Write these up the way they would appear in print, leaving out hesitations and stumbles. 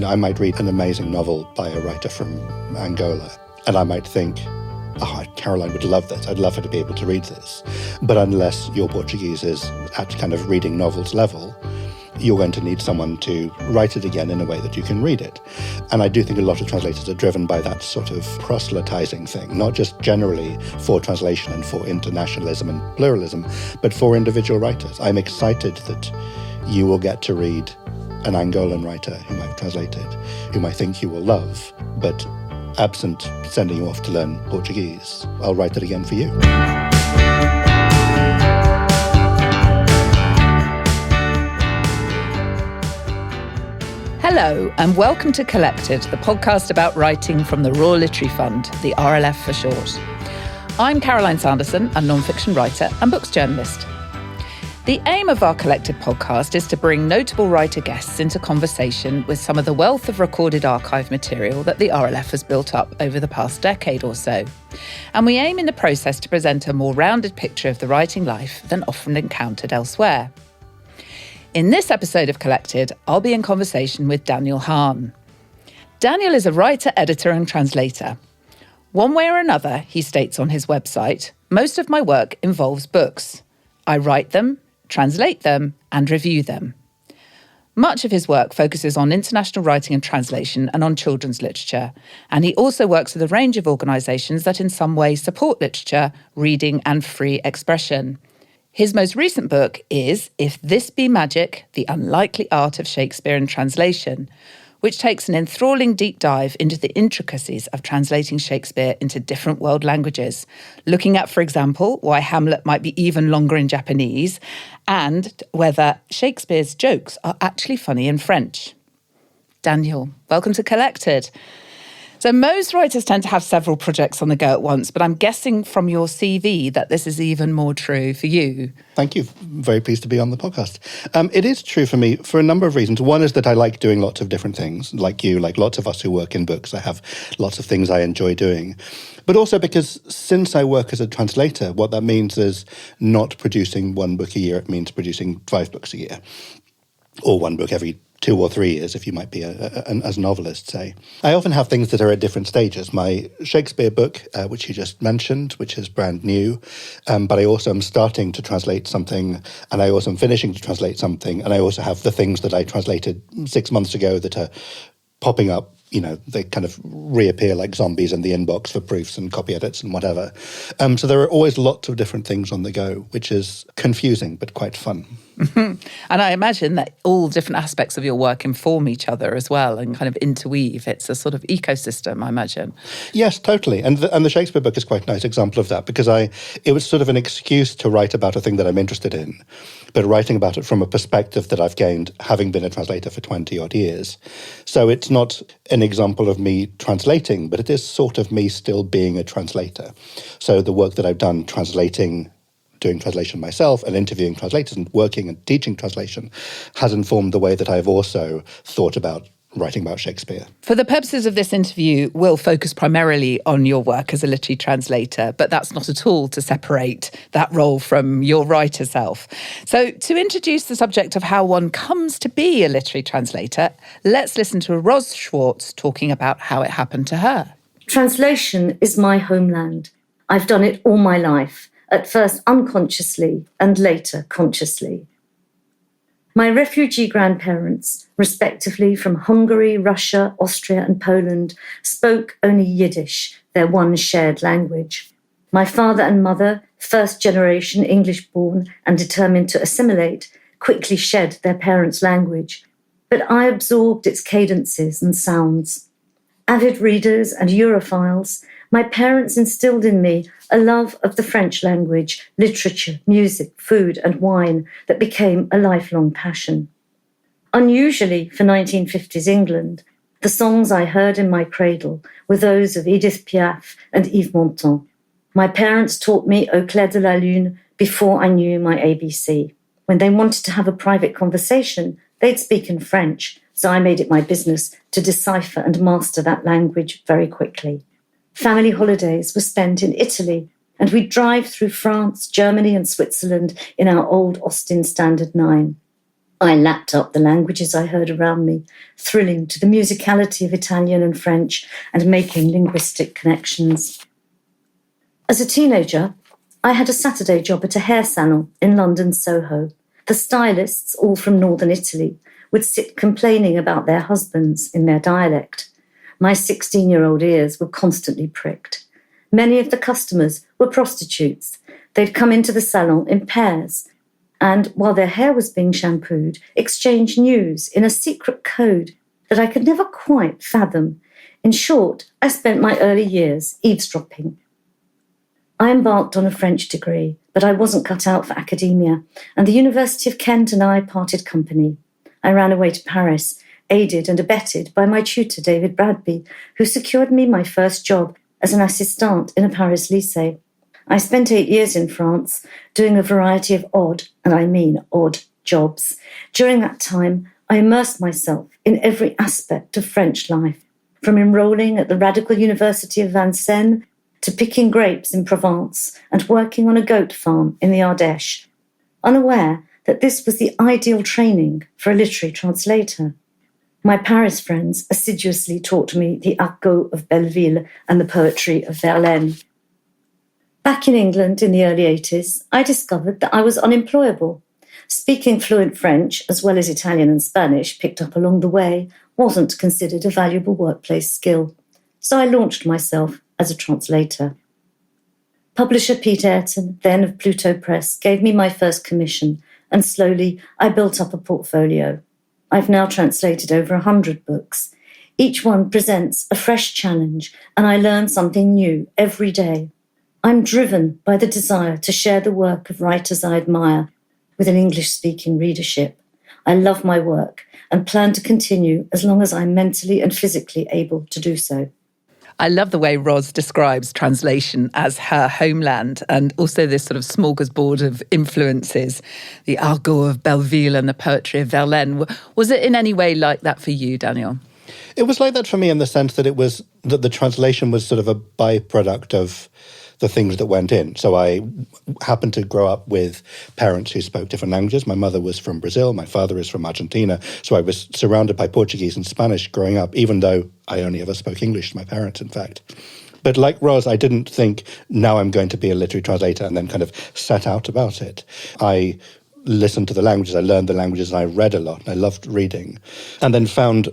I might read an amazing novel by a writer from Angola, and I might think, Caroline would love this. I'd love her to be able to read this. But unless your Portuguese is at kind of reading novels level, you're going to need someone to write it again in a way that you can read it. And I do think a lot of translators are driven by that sort of proselytizing thing, not just generally for translation and for internationalism and pluralism, but for individual writers. I'm excited that you will get to read an Angolan writer whom I've translated, whom I think you will love, but absent sending you off to learn Portuguese, I'll write it again for you. Hello, and welcome to Collected, the podcast about writing from the Royal Literary Fund, the RLF for short. I'm Caroline Sanderson, a non-fiction writer and books journalist. The aim of our Collected podcast is to bring notable writer guests into conversation with some of the wealth of recorded archive material that the RLF has built up over the past decade or so. And we aim in the process to present a more rounded picture of the writing life than often encountered elsewhere. In this episode of Collected, I'll be in conversation with Daniel Hahn. Daniel is a writer, editor and translator. One way or another, he states on his website, most of my work involves books. I write them, translate them and review them. Much of his work focuses on international writing and translation and on children's literature, and he also works with a range of organisations that in some way support literature, reading and free expression. His most recent book is If This Be Magic, The Unlikely Art of Shakespeare in Translation, which takes an enthralling deep dive into the intricacies of translating Shakespeare into different world languages, looking at, for example, why Hamlet might be even longer in Japanese, and whether Shakespeare's jokes are actually funny in French. Daniel, welcome to Collected. So most writers tend to have several projects on the go at once, but I'm guessing from your CV that this is even more true for you. Thank you. Very pleased to be on the podcast. It is true for me for a number of reasons. One is that I like doing lots of different things, like you, like lots of us who work in books. I have lots of things I enjoy doing. But also because since I work as a translator, what that means is not producing one book a year. It means producing 5 books a year, or one book every 2 or 3 years, if you might be as a novelist, say. I often have things that are at different stages. My Shakespeare book, which you just mentioned, which is brand new, but I also am starting to translate something, and I also am finishing to translate something, and I also have the things that I translated 6 months ago that are popping up. They kind of reappear like zombies in the inbox for proofs and copy edits and whatever. So there are always lots of different things on the go, which is confusing but quite fun. And I imagine that all different aspects of your work inform each other as well and kind of interweave. It's a sort of ecosystem, I imagine. Yes, totally. And the Shakespeare book is quite a nice example of that, because it was sort of an excuse to write about a thing that I'm interested in, but writing about it from a perspective that I've gained having been a translator for 20-odd years. So it's not an example of me translating, but it is sort of me still being a translator. So the work that I've done doing translation myself and interviewing translators and working and teaching translation has informed the way that I've also thought about writing about Shakespeare. For the purposes of this interview, we'll focus primarily on your work as a literary translator, but that's not at all to separate that role from your writer self. So to introduce the subject of how one comes to be a literary translator, let's listen to Ros Schwartz talking about how it happened to her. Translation is my homeland. I've done it all my life. At first unconsciously and later consciously. My refugee grandparents, respectively from Hungary, Russia, Austria and Poland, spoke only Yiddish, their one shared language. My father and mother, first generation English-born and determined to assimilate, quickly shed their parents' language, but I absorbed its cadences and sounds. Avid readers and Europhiles, my parents instilled in me a love of the French language, literature, music, food and wine that became a lifelong passion. Unusually for 1950s England, the songs I heard in my cradle were those of Edith Piaf and Yves Montand. My parents taught me Au clair de la lune before I knew my ABC. When they wanted to have a private conversation, they'd speak in French, so I made it my business to decipher and master that language very quickly. Family holidays were spent in Italy, and we'd drive through France, Germany and Switzerland in our old Austin Standard 9. I lapped up the languages I heard around me, thrilling to the musicality of Italian and French and making linguistic connections. As a teenager, I had a Saturday job at a hair salon in London's Soho. The stylists, all from northern Italy, would sit complaining about their husbands in their dialect. My 16-year-old ears were constantly pricked. Many of the customers were prostitutes. They'd come into the salon in pairs and, while their hair was being shampooed, exchange news in a secret code that I could never quite fathom. In short, I spent my early years eavesdropping. I embarked on a French degree, but I wasn't cut out for academia, and the University of Kent and I parted company. I ran away to Paris, aided and abetted by my tutor David Bradby, who secured me my first job as an assistante in a Paris lycée. I spent 8 years in France, doing a variety of odd, and I mean odd, jobs. During that time, I immersed myself in every aspect of French life, from enrolling at the Radical University of Vincennes to picking grapes in Provence and working on a goat farm in the Ardèche, unaware that this was the ideal training for a literary translator. My Paris friends assiduously taught me the argot of Belleville and the poetry of Verlaine. Back in England in the early 80s, I discovered that I was unemployable. Speaking fluent French, as well as Italian and Spanish, picked up along the way, wasn't considered a valuable workplace skill. So I launched myself as a translator. Publisher Pete Ayrton, then of Pluto Press, gave me my first commission, and slowly I built up a portfolio. I've now translated over 100 books. Each one presents a fresh challenge, and I learn something new every day. I'm driven by the desire to share the work of writers I admire with an English-speaking readership. I love my work and plan to continue as long as I'm mentally and physically able to do so. I love the way Ros describes translation as her homeland, and also this sort of smorgasbord of influences, the argot of Belleville and the poetry of Verlaine. Was it in any way like that for you, Daniel? It was like that for me in the sense that the translation was sort of a byproduct of the things that went in. So I happened to grow up with parents who spoke different languages. My mother was from Brazil, my father is from Argentina. So I was surrounded by Portuguese and Spanish growing up, even though I only ever spoke English to my parents, in fact. But like Ros, I didn't think, now I'm going to be a literary translator and then kind of set out about it. I listened to the languages, I learned the languages, and I read a lot, and I loved reading. And then found,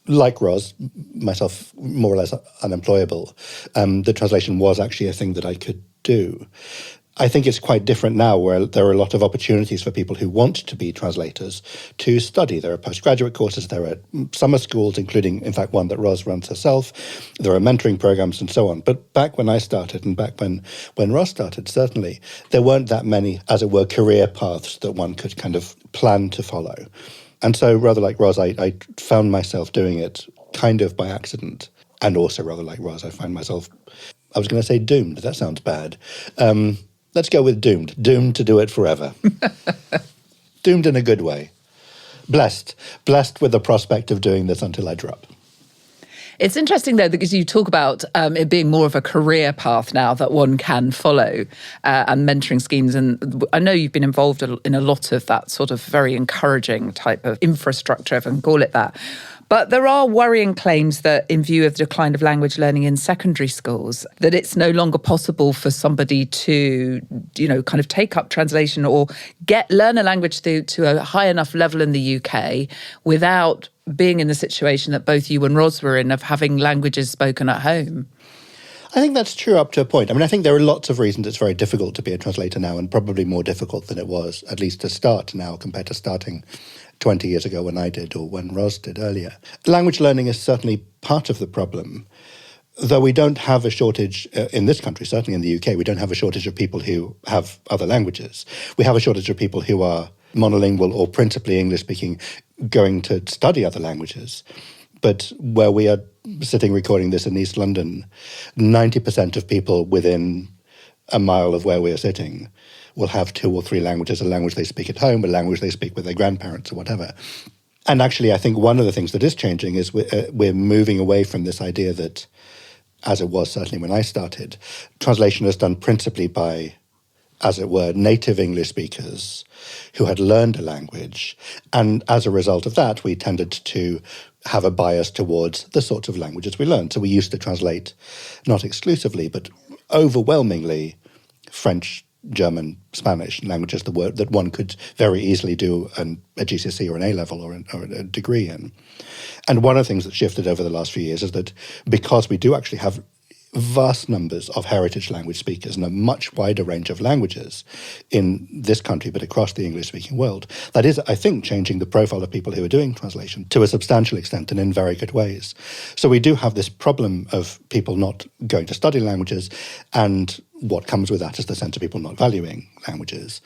like Ros, myself more or less unemployable. The translation was actually a thing that I could do. I think it's quite different now, where there are a lot of opportunities for people who want to be translators to study. There are postgraduate courses, there are summer schools, including, in fact, one that Ros runs herself. There are mentoring programs and so on. But back when I started, and back when Ros started, certainly, there weren't that many, as it were, career paths that one could kind of plan to follow. And so, rather like Ros, I found myself doing it kind of by accident. And also, rather like Ros, I find myself, I was going to say doomed. That sounds bad. Let's go with doomed. Doomed to do it forever. Doomed in a good way. Blessed. Blessed with the prospect of doing this until I drop. It's interesting, though, because you talk about it being more of a career path now that one can follow, and mentoring schemes. And I know you've been involved in a lot of that sort of very encouraging type of infrastructure, if I can call it that. But there are worrying claims that, in view of the decline of language learning in secondary schools, that it's no longer possible for somebody to, kind of take up translation or learn a language to a high enough level in the UK without being in the situation that both you and Ros were in, of having languages spoken at home. I think that's true up to a point. I mean, I think there are lots of reasons it's very difficult to be a translator now, and probably more difficult than it was, at least to start now, compared to starting 20 years ago when I did, or when Ros did earlier. Language learning is certainly part of the problem, though we don't have a shortage in this country, certainly in the UK, we don't have a shortage of people who have other languages. We have a shortage of people who are monolingual or principally English-speaking, going to study other languages. But where we are sitting recording this in East London, 90% of people within a mile of where we are sitting will have 2 or 3 languages, a language they speak at home, a language they speak with their grandparents or whatever. And actually, I think one of the things that is changing is we're moving away from this idea that, as it was certainly when I started, translation is done principally by as it were, native English speakers who had learned a language. And as a result of that, we tended to have a bias towards the sorts of languages we learned. So we used to translate, not exclusively, but overwhelmingly French, German, Spanish languages that one could very easily do a GCSE or an A-level or a degree in. And one of the things that shifted over the last few years is that because we do actually have vast numbers of heritage language speakers and a much wider range of languages in this country, but across the English-speaking world, that is, I think, changing the profile of people who are doing translation to a substantial extent and in very good ways. So we do have this problem of people not going to study languages, and what comes with that is the sense of people not valuing languages.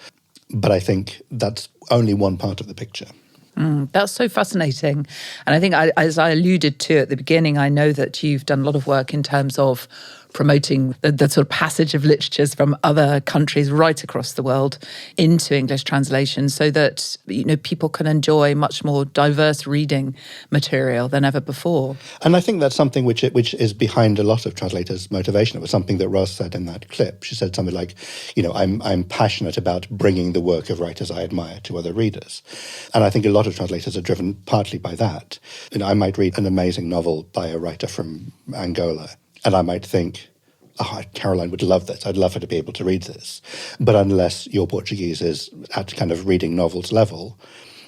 But I think that's only one part of the picture. That's so fascinating. And I think, as I alluded to at the beginning, I know that you've done a lot of work in terms of promoting the sort of passage of literatures from other countries right across the world into English translation so that, people can enjoy much more diverse reading material than ever before. And I think that's something which is behind a lot of translators' motivation. It was something that Roz said in that clip. She said something like, I'm passionate about bringing the work of writers I admire to other readers. And I think a lot of translators are driven partly by that. I might read an amazing novel by a writer from Angola, and I might think, Caroline would love this. I'd love her to be able to read this. But unless your Portuguese is at kind of reading novels level,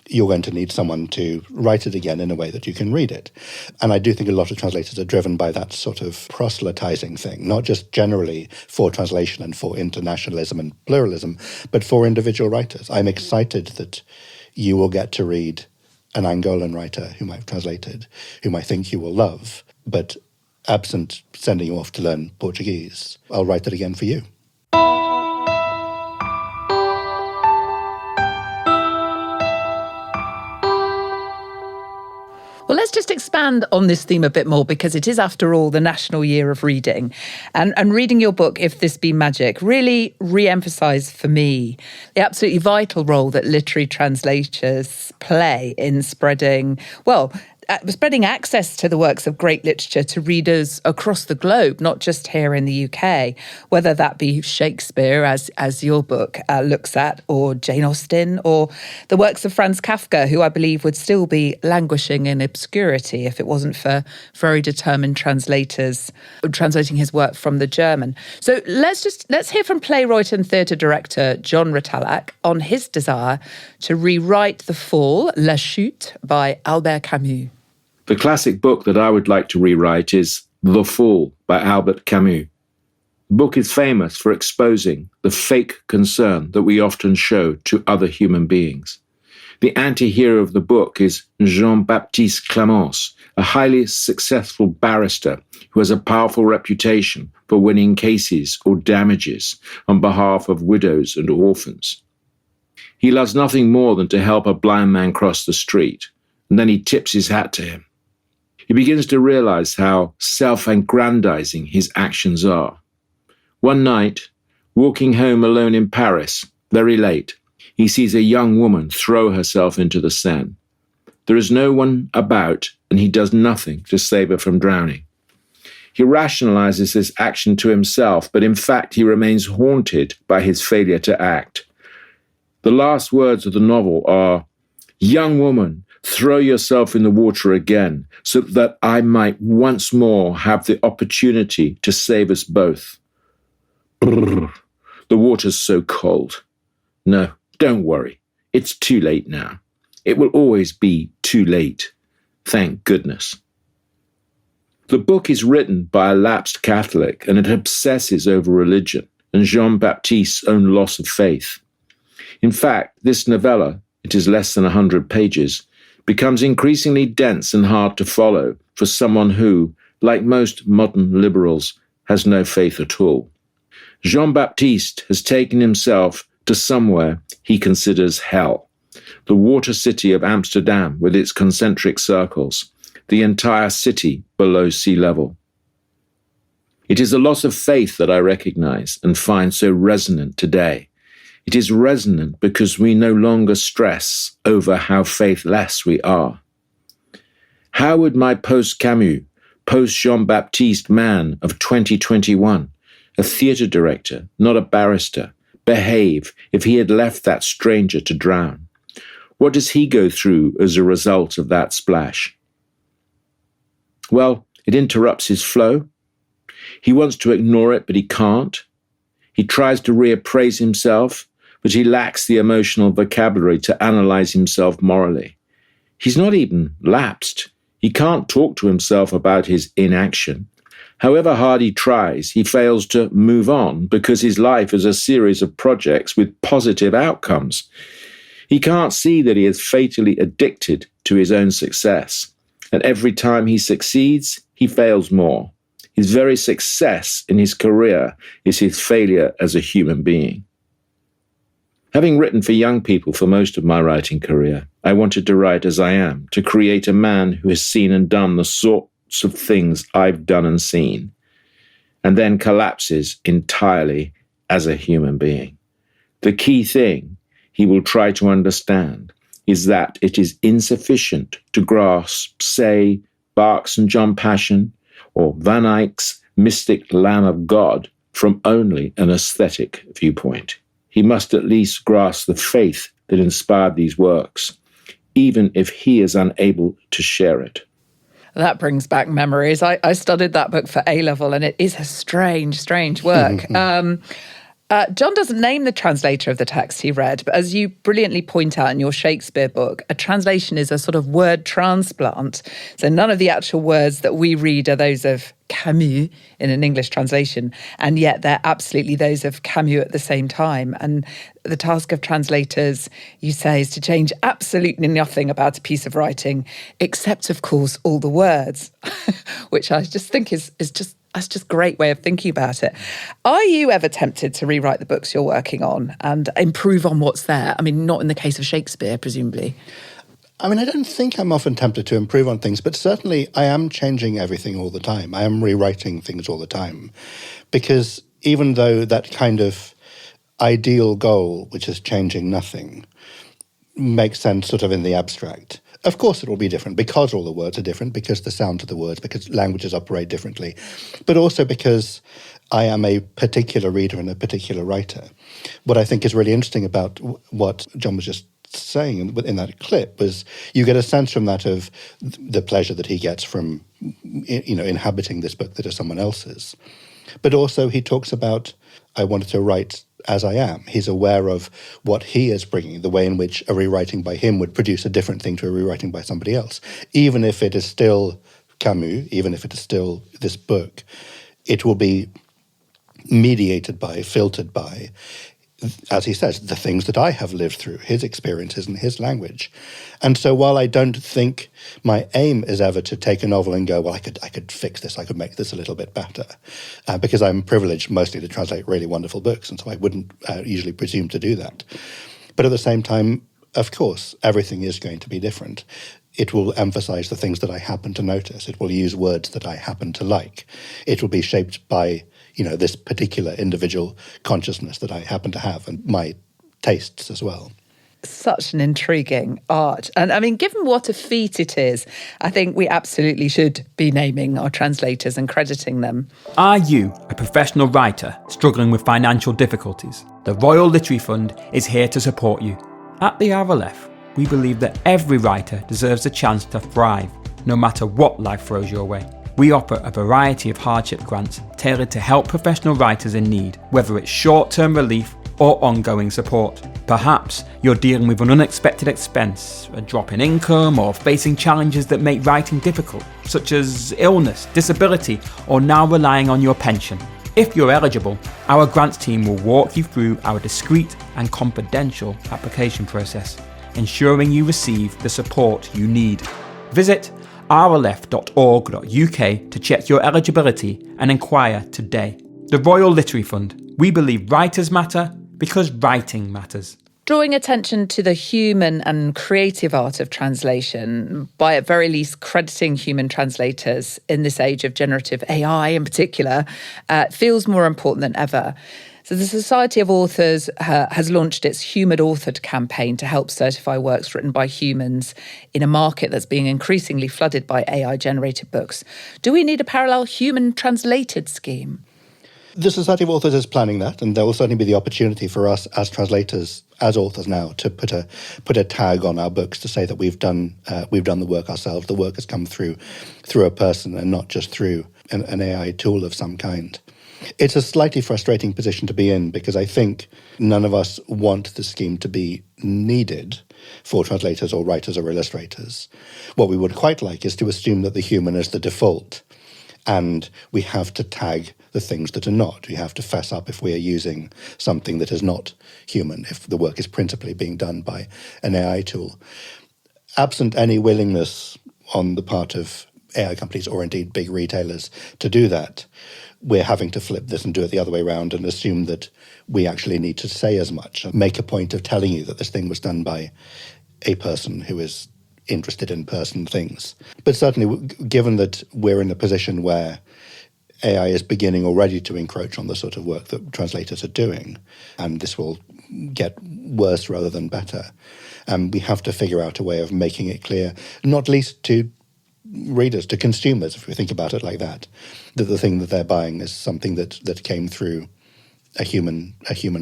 you're going to need someone to write it again in a way that you can read it. And I do think a lot of translators are driven by that sort of proselytizing thing, not just generally for translation and for internationalism and pluralism, but for individual writers. I'm excited that you will get to read an Angolan writer whom I've translated, whom I think you will love, but absent sending you off to learn Portuguese, I'll write it again for you. Well, let's just expand on this theme a bit more, because it is, after all, the National Year of Reading. And reading your book, If This Be Magic, really re-emphasised for me the absolutely vital role that literary translators play in spreading access to the works of great literature to readers across the globe, not just here in the UK, whether that be Shakespeare, as your book looks at, or Jane Austen, or the works of Franz Kafka, who I believe would still be languishing in obscurity if it wasn't for very determined translators translating his work from the German. So let's hear from playwright and theatre director John Retallack on his desire to rewrite The Fall, La Chute, by Albert Camus. The classic book that I would like to rewrite is The Fall by Albert Camus. The book is famous for exposing the fake concern that we often show to other human beings. The anti-hero of the book is Jean-Baptiste Clémence, a highly successful barrister who has a powerful reputation for winning cases or damages on behalf of widows and orphans. He loves nothing more than to help a blind man cross the street, and then he tips his hat to him. He begins to realize how self-aggrandizing his actions are. One night, walking home alone in Paris, very late, he sees a young woman throw herself into the Seine. There is no one about, and he does nothing to save her from drowning. He rationalizes this action to himself, but in fact he remains haunted by his failure to act. The last words of the novel are, "Young woman, throw yourself in the water again, so that I might once more have the opportunity to save us both." Brrr, the water's so cold. No, don't worry. It's too late now. It will always be too late. Thank goodness. The book is written by a lapsed Catholic, and it obsesses over religion and Jean-Baptiste's own loss of faith. In fact, this novella, it is less than 100 pages, becomes increasingly dense and hard to follow for someone who, like most modern liberals, has no faith at all. Jean-Baptiste has taken himself to somewhere he considers hell, the water city of Amsterdam with its concentric circles, the entire city below sea level. It is a loss of faith that I recognize and find so resonant today. It is resonant because we no longer stress over how faithless we are. How would my post-Camus, post-Jean-Baptiste man of 2021, a theatre director, not a barrister, behave if he had left that stranger to drown? What does he go through as a result of that splash? Well, it interrupts his flow. He wants to ignore it, but he can't. He tries to reappraise himself, but he lacks the emotional vocabulary to analyze himself morally. He's not even lapsed. He can't talk to himself about his inaction. However hard he tries, he fails to move on because his life is a series of projects with positive outcomes. He can't see that he is fatally addicted to his own success. And every time he succeeds, he fails more. His very success in his career is his failure as a human being. Having written for young people for most of my writing career, I wanted to write as I am, to create a man who has seen and done the sorts of things I've done and seen, and then collapses entirely as a human being. The key thing he will try to understand is that it is insufficient to grasp, say, Bach's and John Passion, or Van Eyck's mystic Lamb of God from only an aesthetic viewpoint. He must at least grasp the faith that inspired these works, even if he is unable to share it. That brings back memories. I studied that book for A-level, and it is a strange, strange work. John doesn't name the translator of the text he read, but as you brilliantly point out in your Shakespeare book, a translation is a sort of word transplant. So none of the actual words that we read are those of Camus in an English translation, and yet they're absolutely those of Camus at the same time. And the task of translators, you say, is to change absolutely nothing about a piece of writing, except, of course, all the words, which I just think is just that's just a great way of thinking about it. Are you ever tempted to rewrite the books you're working on and improve on what's there? I mean, not in the case of Shakespeare, presumably. I mean, I don't think I'm often tempted to improve on things, but certainly I am changing everything all the time. I am rewriting things all the time. Because even though that kind of ideal goal, which is changing nothing, makes sense sort of in the abstract, of course it will be different because all the words are different, because the sound of the words, because languages operate differently, but also because I am a particular reader and a particular writer. What I think is really interesting about what John was just saying in that clip was you get a sense from that of the pleasure that he gets from, inhabiting this book that is someone else's. But also he talks about, I wanted to write as I am. He's aware of what he is bringing, the way in which a rewriting by him would produce a different thing to a rewriting by somebody else. Even if it is still Camus, even if it is still this book, it will be mediated by, filtered by, as he says, the things that I have lived through, his experiences and his language. And so while I don't think my aim is ever to take a novel and go, well, I could fix this, I could make this a little bit better, because I'm privileged mostly to translate really wonderful books, and so I wouldn't usually presume to do that. But at the same time, of course, everything is going to be different. It will emphasize the things that I happen to notice. It will use words that I happen to like. It will be shaped by this particular individual consciousness that I happen to have and my tastes as well. Such an intriguing art. And I mean, given what a feat it is, I think we absolutely should be naming our translators and crediting them. Are you a professional writer struggling with financial difficulties? The Royal Literary Fund is here to support you. At the RLF, we believe that every writer deserves a chance to thrive, no matter what life throws your way. We offer a variety of hardship grants tailored to help professional writers in need, whether it's short-term relief or ongoing support. Perhaps you're dealing with an unexpected expense, a drop in income, or facing challenges that make writing difficult, such as illness, disability, or now relying on your pension. If you're eligible, our grants team will walk you through our discreet and confidential application process, ensuring you receive the support you need. Visit rlf.org.uk to check your eligibility and inquire today. The Royal Literary Fund. We believe writers matter because writing matters. Drawing attention to the human and creative art of translation, by at very least crediting human translators in this age of generative AI in particular, feels more important than ever. So the Society of Authors has launched its Human Authored campaign to help certify works written by humans in a market that's being increasingly flooded by AI-generated books. Do we need a parallel human translated scheme? The Society of Authors is planning that, and there will certainly be the opportunity for us as translators, as authors now, to put a tag on our books to say that we've done the work ourselves. The work has come through a person and not just through an AI tool of some kind. It's a slightly frustrating position to be in because I think none of us want the scheme to be needed for translators or writers or illustrators. What we would quite like is to assume that the human is the default, and we have to tag the things that are not. We have to fess up if we are using something that is not human, if the work is principally being done by an AI tool. Absent any willingness on the part of AI companies or indeed big retailers to do that, we're having to flip this and do it the other way around and assume that we actually need to say as much, make a point of telling you that this thing was done by a person who is interested in person things. But certainly, given that we're in a position where AI is beginning already to encroach on the sort of work that translators are doing, and this will get worse rather than better, we have to figure out a way of making it clear, not least to readers, to consumers, if we think about it like that the thing that they're buying is something that came through a human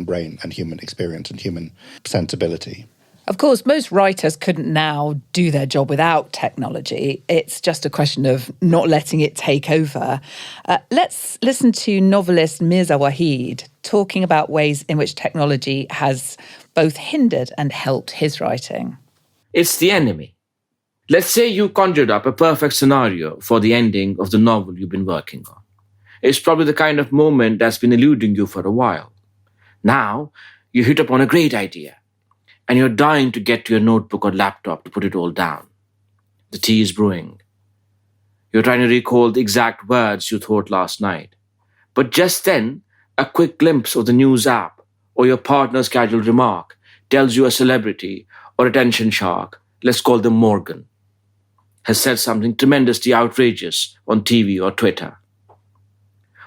brain and human experience and human sensibility. Of course, most writers couldn't now do their job without technology. It's just a question of not letting it take over. Let's listen to novelist Mirza Waheed talking about ways in which technology has both hindered and helped his writing. It's the enemy. Let's say you conjured up a perfect scenario for the ending of the novel you've been working on. It's probably the kind of moment that's been eluding you for a while. Now, you hit upon a great idea, and you're dying to get to your notebook or laptop to put it all down. The tea is brewing. You're trying to recall the exact words you thought last night. But just then, a quick glimpse of the news app or your partner's casual remark tells you a celebrity or attention shark, let's call them Morgan, has said something tremendously outrageous on TV or Twitter.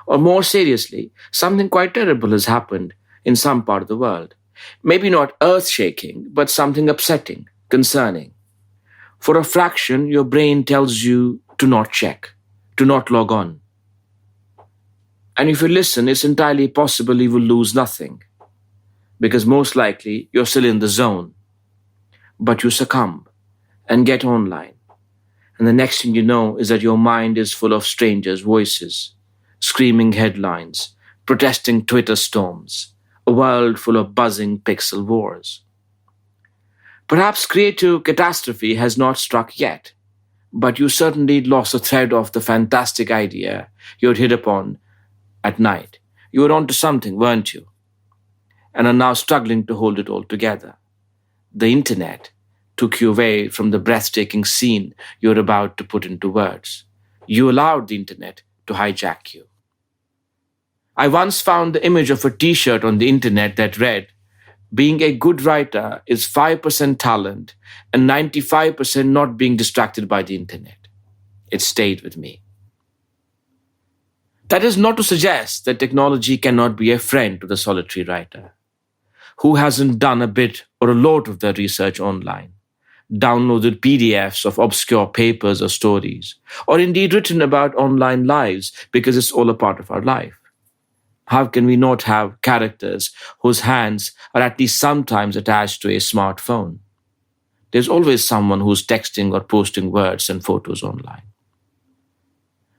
Or more seriously, something quite terrible has happened in some part of the world. Maybe not earth-shaking, but something upsetting, concerning. For a fraction, your brain tells you to not check, to not log on. And if you listen, it's entirely possible you will lose nothing, because most likely you're still in the zone. But you succumb and get online. And the next thing you know is that your mind is full of strangers' voices, screaming headlines, protesting Twitter storms, a world full of buzzing pixel wars. Perhaps creative catastrophe has not struck yet, but you certainly lost the thread of the fantastic idea you had hit upon at night. You were onto something, weren't you? And are now struggling to hold it all together. The internet took you away from the breathtaking scene you're about to put into words. You allowed the internet to hijack you. I once found the image of a t-shirt on the internet that read, being a good writer is 5% talent and 95% not being distracted by the internet. It stayed with me. That is not to suggest that technology cannot be a friend to the solitary writer, who hasn't done a bit or a lot of their research online, downloaded PDFs of obscure papers or stories, or indeed written about online lives because it's all a part of our life. How can we not have characters whose hands are at least sometimes attached to a smartphone? There's always someone who's texting or posting words and photos online.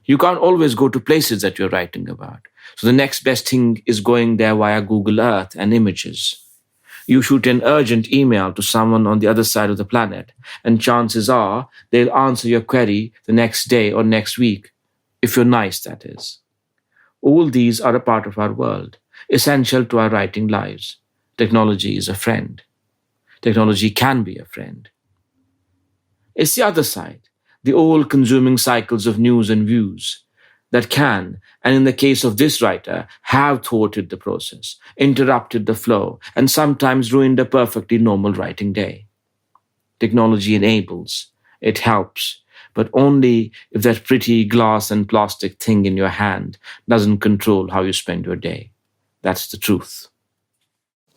You can't always go to places that you're writing about, so the next best thing is going there via Google Earth and images. You shoot an urgent email to someone on the other side of the planet, and chances are they'll answer your query the next day or next week, if you're nice, that is. All these are a part of our world, essential to our writing lives. Technology is a friend. Technology can be a friend. It's the other side, the all-consuming cycles of news and views that can, and in the case of this writer, have thwarted the process, interrupted the flow, and sometimes ruined a perfectly normal writing day. Technology enables, it helps, but only if that pretty glass and plastic thing in your hand doesn't control how you spend your day. That's the truth.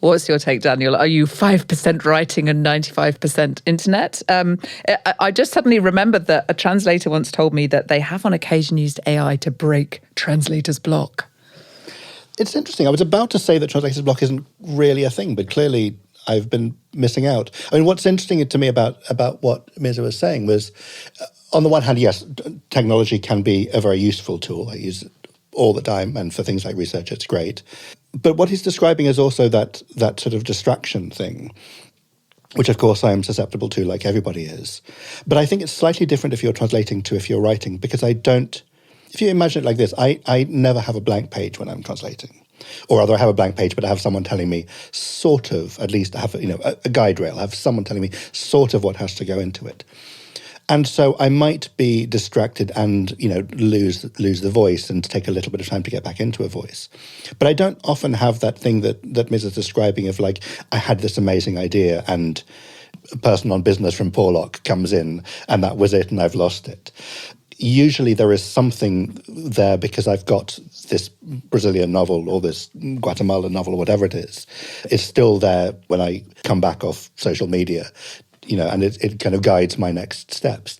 What's your take, Daniel? Are you 5% writing and 95% internet? I just suddenly remembered that a translator once told me that they have on occasion used AI to break translators' block. It's interesting. I was about to say that translator's block isn't really a thing, but clearly I've been missing out. I mean, what's interesting to me about what Mirza was saying was, on the one hand, yes, technology can be a very useful tool. I use it all the time, and for things like research, it's great. But what he's describing is also that sort of distraction thing, which of course I am susceptible to, like everybody is. But I think it's slightly different if you're translating to if you're writing, because if you imagine it like this, I never have a blank page when I'm translating. Or rather, I have a blank page, but I have someone telling me sort of, at least I have a guide rail. I have someone telling me sort of what has to go into it. And so I might be distracted and, lose the voice and take a little bit of time to get back into a voice. But I don't often have that thing that Ms. is describing of like, I had this amazing idea and a person on business from Porlock comes in and that was it and I've lost it. Usually there is something there because I've got this Brazilian novel or this Guatemalan novel or whatever it is. It's still there when I come back off social media, and it kind of guides my next steps.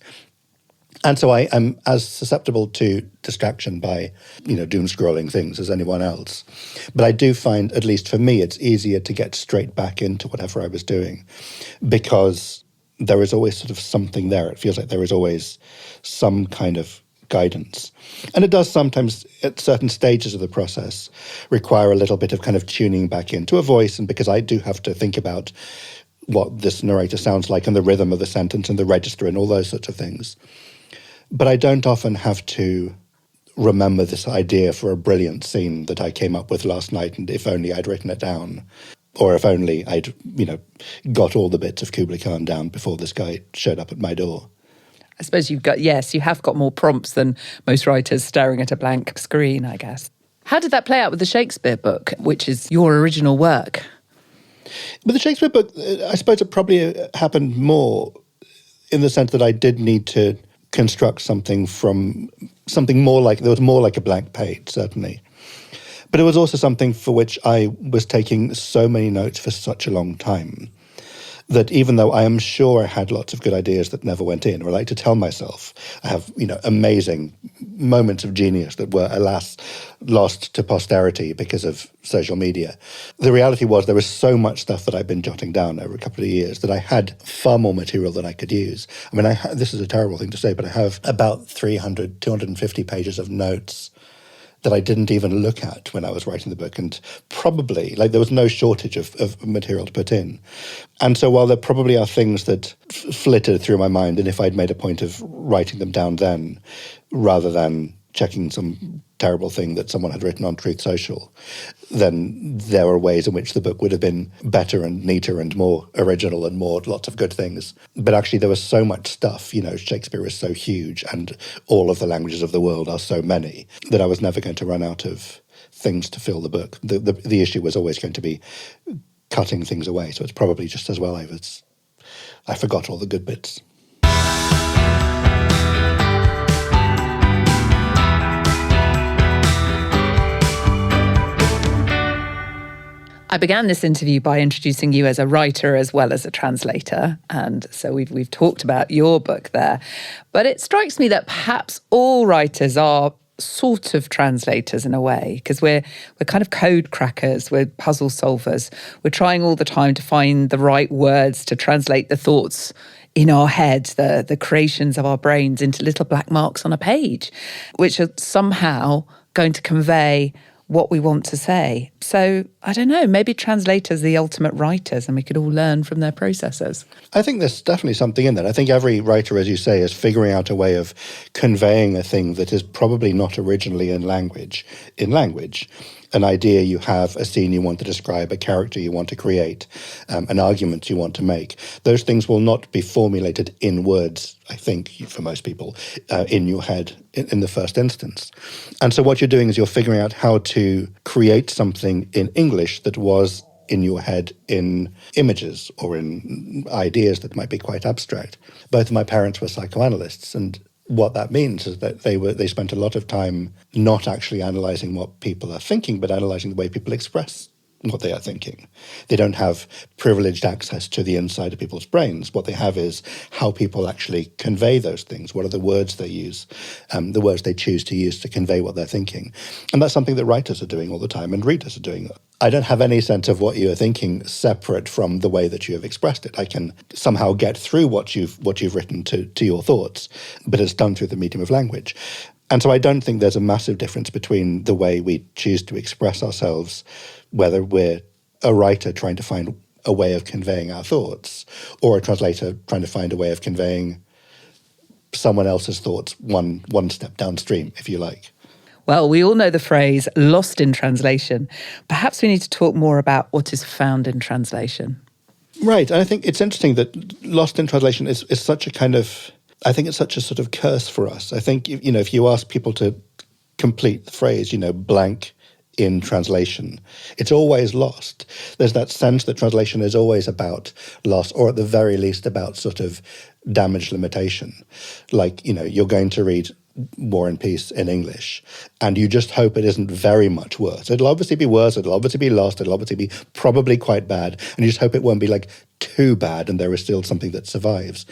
And so I am as susceptible to distraction by, doom scrolling things as anyone else. But I do find, at least for me, it's easier to get straight back into whatever I was doing because there is always sort of something there. It feels like there is always some kind of guidance. And it does sometimes, at certain stages of the process, require a little bit of kind of tuning back into a voice. And because I do have to think about what this narrator sounds like and the rhythm of the sentence and the register and all those sorts of things. But I don't often have to remember this idea for a brilliant scene that I came up with last night and if only I'd written it down. Or if only I'd, got all the bits of Kublai Khan down before this guy showed up at my door. I suppose you have got more prompts than most writers staring at a blank screen, I guess. How did that play out with the Shakespeare book, which is your original work? With the Shakespeare book, I suppose it probably happened more in the sense that I did need to construct something from something more like, there was more like a blank page, certainly. But it was also something for which I was taking so many notes for such a long time that even though I am sure I had lots of good ideas that never went in, or I like to tell myself I have, amazing moments of genius that were, alas, lost to posterity because of social media. The reality was there was so much stuff that I'd been jotting down over a couple of years that I had far more material than I could use. I mean, this is a terrible thing to say, but I have about 300, 250 pages of notes that I didn't even look at when I was writing the book. And probably, there was no shortage of material to put in. And so while there probably are things that flitted through my mind, and if I'd made a point of writing them down then, rather than checking some terrible thing that someone had written on Truth Social, then there are ways in which the book would have been better and neater and more original and more lots of good things. But actually there was so much stuff, Shakespeare is so huge and all of the languages of the world are so many that I was never going to run out of things to fill the book. The issue was always going to be cutting things away. So it's probably just as well I forgot all the good bits. I began this interview by introducing you as a writer as well as a translator, and so we've talked about your book there. But it strikes me that perhaps all writers are sort of translators in a way, because we're kind of code crackers, we're puzzle solvers. We're trying all the time to find the right words to translate the thoughts in our head, the creations of our brains into little black marks on a page, which are somehow going to convey what we want to say. So, I don't know, maybe translators are the ultimate writers and we could all learn from their processes. I think there's definitely something in that. I think every writer, as you say, is figuring out a way of conveying a thing that is probably not originally in language. An idea you have, a scene you want to describe, a character you want to create, an argument you want to make. Those things will not be formulated in words, I think, for most people, in your head in the first instance. And so what you're doing is you're figuring out how to create something in English that was in your head in images or in ideas that might be quite abstract. Both of my parents were psychoanalysts, and what that means is that they spent a lot of time not actually analysing what people are thinking, but analysing the way people express what they are thinking. They don't have privileged access to the inside of people's brains. What they have is how people actually convey those things. What are the words they use, the words they choose to use to convey what they're thinking. And that's something that writers are doing all the time and readers are doing. I don't have any sense of what you're thinking separate from the way that you have expressed it. I can somehow get through what you've written to your thoughts, but it's done through the medium of language. And so I don't think there's a massive difference between the way we choose to express ourselves, whether we're a writer trying to find a way of conveying our thoughts or a translator trying to find a way of conveying someone else's thoughts one step downstream, if you like. Well, we all know the phrase lost in translation. Perhaps we need to talk more about what is found in translation. Right. And I think it's interesting that lost in translation is such a kind of, I think it's such a sort of curse for us. I think, if you ask people to complete the phrase, blank in translation, it's always lost. There's that sense that translation is always about loss, or at the very least about sort of damage limitation. Like, you're going to read War and Peace in English, and you just hope it isn't very much worse. It'll obviously be worse, it'll obviously be lost, it'll obviously be probably quite bad, and you just hope it won't be like too bad and there is still something that survives.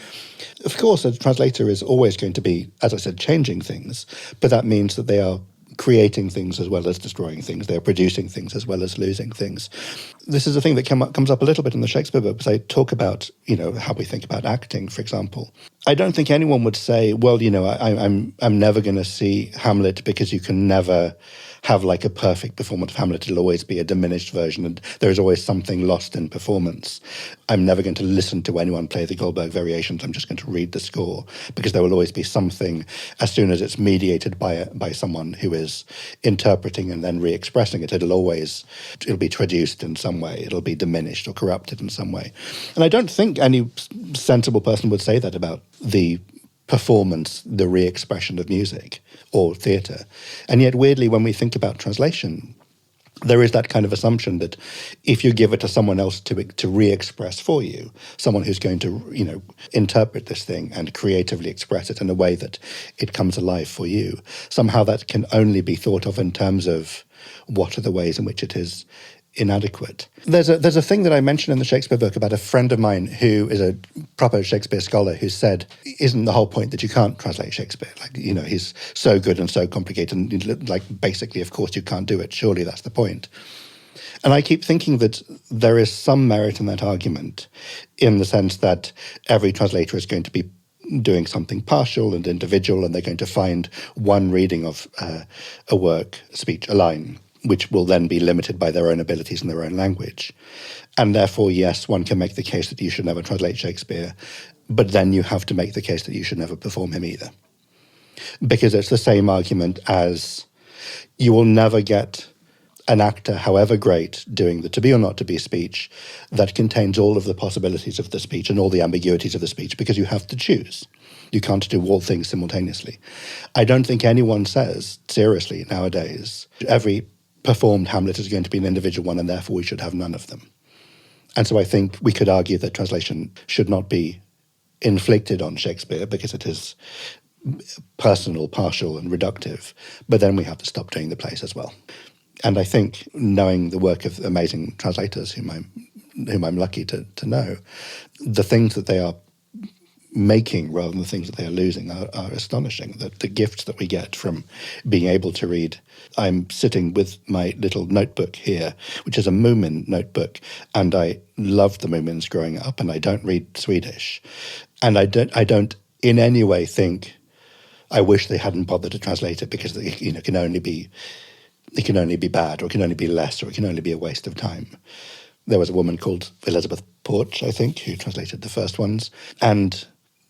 Of course, a translator is always going to be, as I said, changing things, but that means that they are creating things as well as destroying things. They're producing things as well as losing things. This is a thing that comes up a little bit in the Shakespeare books. I talk about, how we think about acting, for example. I don't think anyone would say, well, I'm never going to see Hamlet because you can never have like a perfect performance of Hamlet. It'll always be a diminished version, and there is always something lost in performance. I'm never going to listen to anyone play the Goldberg variations. I'm just going to read the score, because there will always be something, as soon as it's mediated by someone who is interpreting and then re-expressing it, it'll be traduced in some way. It'll be diminished or corrupted in some way. And I don't think any sensible person would say that about the performance, the re-expression of music or theatre. And yet, weirdly, when we think about translation, there is that kind of assumption that if you give it to someone else to re-express for you, someone who's going to, interpret this thing and creatively express it in a way that it comes alive for you, somehow that can only be thought of in terms of what are the ways in which it is inadequate. There's a thing that I mentioned in the Shakespeare book about a friend of mine who is a proper Shakespeare scholar who said, isn't the whole point that you can't translate Shakespeare? Like, he's so good and so complicated, and like basically, of course, you can't do it. Surely that's the point. And I keep thinking that there is some merit in that argument, in the sense that every translator is going to be doing something partial and individual, and they're going to find one reading of a work, a speech, a line, which will then be limited by their own abilities in their own language. And therefore, yes, one can make the case that you should never translate Shakespeare, but then you have to make the case that you should never perform him either. Because it's the same argument as you will never get an actor, however great, doing the to be or not to be speech that contains all of the possibilities of the speech and all the ambiguities of the speech, because you have to choose. You can't do all things simultaneously. I don't think anyone says, seriously, nowadays, every performed Hamlet is going to be an individual one, and therefore we should have none of them. And so I think we could argue that translation should not be inflicted on Shakespeare because it is personal, partial, and reductive. But then we have to stop doing the plays as well. And I think, knowing the work of amazing translators whom I'm lucky to know, the things that they are making rather than the things that they are losing are astonishing. The gifts that we get from being able to read. I'm sitting with my little notebook here, which is a Moomin notebook, and I loved the Moomins growing up, and I don't read Swedish. And I don't in any way think I wish they hadn't bothered to translate it, because it can only be bad, or it can only be less, or it can only be a waste of time. There was a woman called Elizabeth Porch, I think, who translated the first ones, and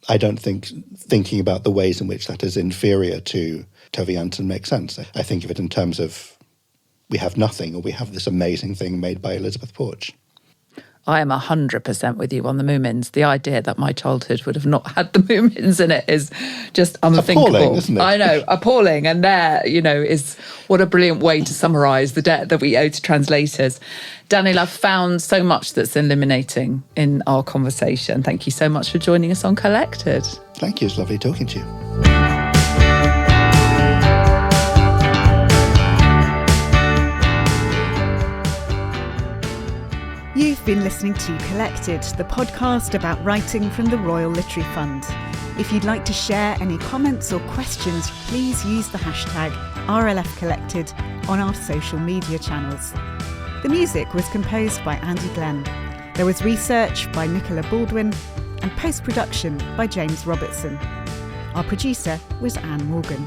I don't think thinking about the ways in which that is inferior to Tove Jansson makes sense. I think of it in terms of we have nothing, or we have this amazing thing made by Elizabeth Porch. I am 100% with you on the Moomins. The idea that my childhood would have not had the Moomins in it is just unthinkable. Appalling, isn't it? I know, appalling. And there, is what a brilliant way to summarise the debt that we owe to translators. Daniel, I've found so much that's illuminating in our conversation. Thank you so much for joining us on Collected. Thank you. It's lovely talking to you. listening to Collected, the podcast about writing from the Royal Literary Fund. If you'd like to share any comments or questions, please use the hashtag RLFCollected on our social media channels. The music was composed by Andy Glenn. There was research by Nicola Baldwin and post-production by James Robertson. Our producer was Anne Morgan.